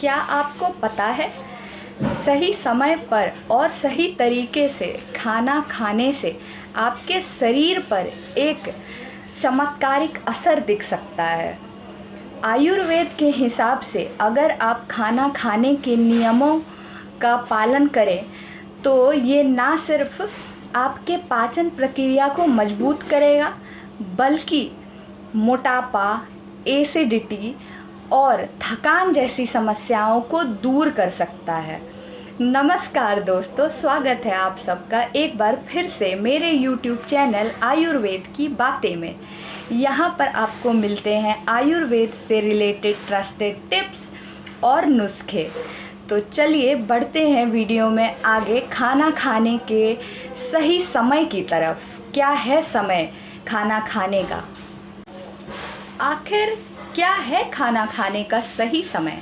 क्या आपको पता है, सही समय पर और सही तरीके से खाना खाने से आपके शरीर पर एक चमत्कारिक असर दिख सकता है। आयुर्वेद के हिसाब से अगर आप खाना खाने के नियमों का पालन करें तो ये ना सिर्फ आपके पाचन प्रक्रिया को मजबूत करेगा बल्कि मोटापा, एसिडिटी और थकान जैसी समस्याओं को दूर कर सकता है। नमस्कार दोस्तों, स्वागत है आप सबका एक बार फिर से मेरे YouTube चैनल आयुर्वेद की बातें में। यहाँ पर आपको मिलते हैं आयुर्वेद से रिलेटेड ट्रस्टेड टिप्स और नुस्खे। तो चलिए बढ़ते हैं वीडियो में आगे खाना खाने के सही समय की तरफ। क्या है समय खाना खाने का? आखिर क्या है खाना खाने का सही समय?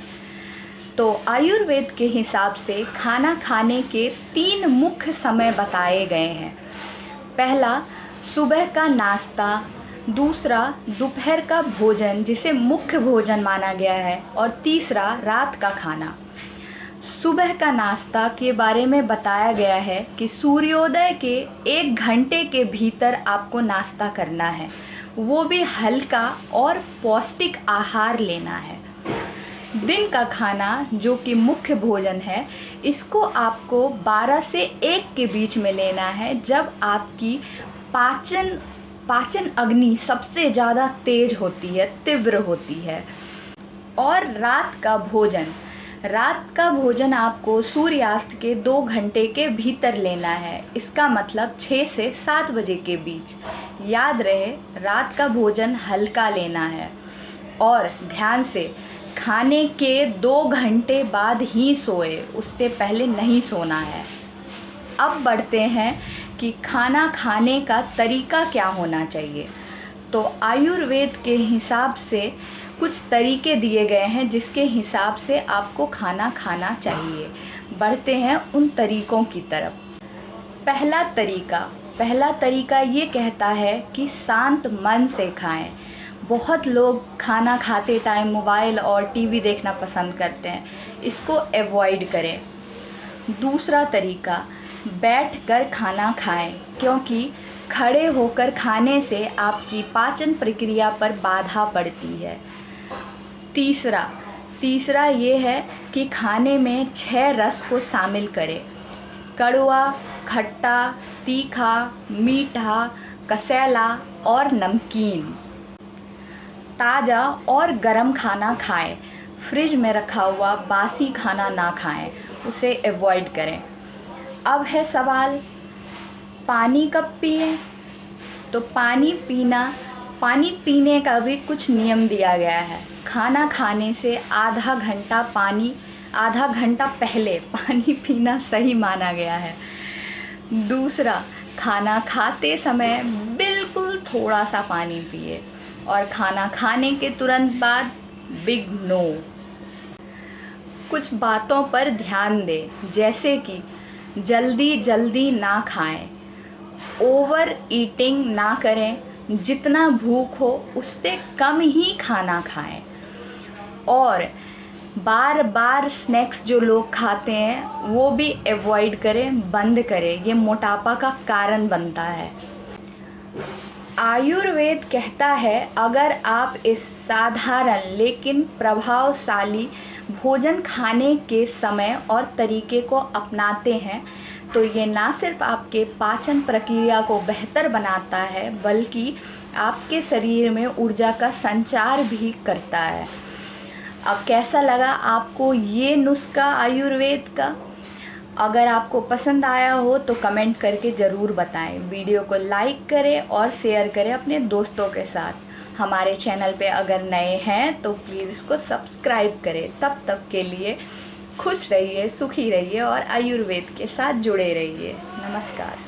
तो आयुर्वेद के हिसाब से खाना खाने के 3 मुख्य समय बताए गए हैं। पहला सुबह का नाश्ता, दूसरा दोपहर का भोजन जिसे मुख्य भोजन माना गया है और तीसरा रात का खाना। सुबह का नाश्ता के बारे में बताया गया है कि सूर्योदय के 1 घंटे के भीतर आपको नाश्ता करना है, वो भी हल्का और पौष्टिक आहार लेना है। दिन का खाना जो कि मुख्य भोजन है, इसको आपको 12 से 1 के बीच में लेना है, जब आपकी पाचन अग्नि सबसे ज़्यादा तेज होती है, तीव्र होती है। और रात का भोजन आपको सूर्यास्त के 2 घंटे के भीतर लेना है। इसका मतलब 6 से 7 बजे के बीच। याद रहे, रात का भोजन हल्का लेना है और ध्यान से खाने के 2 घंटे बाद ही सोए, उससे पहले नहीं सोना है। अब बढ़ते हैं कि खाना खाने का तरीका क्या होना चाहिए। तो आयुर्वेद के हिसाब से कुछ तरीके दिए गए हैं जिसके हिसाब से आपको खाना खाना चाहिए। बढ़ते हैं उन तरीकों की तरफ। पहला तरीका ये कहता है कि शांत मन से खाएं। बहुत लोग खाना खाते टाइम मोबाइल और टीवी देखना पसंद करते हैं, इसको अवॉइड करें। दूसरा तरीका, बैठकर खाना खाएं, क्योंकि खड़े होकर खाने से आपकी पाचन प्रक्रिया पर बाधा पड़ती है। तीसरा ये है कि खाने में 6 रस को शामिल करें: कड़वा, खट्टा, तीखा, मीठा, कसैला और नमकीन। ताज़ा और गर्म खाना खाएं, फ्रिज में रखा हुआ बासी खाना ना खाएं, उसे अवॉइड करें। अब है सवाल, पानी कब पिएं? तो पानी पीने का भी कुछ नियम दिया गया है। खाना खाने से आधा घंटा पहले पानी पीना सही माना गया है। दूसरा, खाना खाते समय बिल्कुल थोड़ा सा पानी पिए और खाना खाने के तुरंत बाद बिग नो। कुछ बातों पर ध्यान दें, जैसे कि जल्दी ना खाएं, ओवर ईटिंग ना करें, जितना भूख हो उससे कम ही खाना खाएं और बार स्नैक्स जो लोग खाते हैं वो भी अवॉइड करें, बंद करें। ये मोटापा का कारण बनता है। आयुर्वेद कहता है अगर आप इस साधारण लेकिन प्रभावशाली भोजन खाने के समय और तरीके को अपनाते हैं तो ये ना सिर्फ आपके पाचन प्रक्रिया को बेहतर बनाता है बल्कि आपके शरीर में ऊर्जा का संचार भी करता है। अब कैसा लगा आपको ये नुस्खा आयुर्वेद का? अगर आपको पसंद आया हो तो कमेंट करके ज़रूर बताएं। वीडियो को लाइक करें और शेयर करें अपने दोस्तों के साथ। हमारे चैनल पे अगर नए हैं तो प्लीज़ इसको सब्सक्राइब करें। तब के लिए खुश रहिए, सुखी रहिए और आयुर्वेद के साथ जुड़े रहिए। नमस्कार।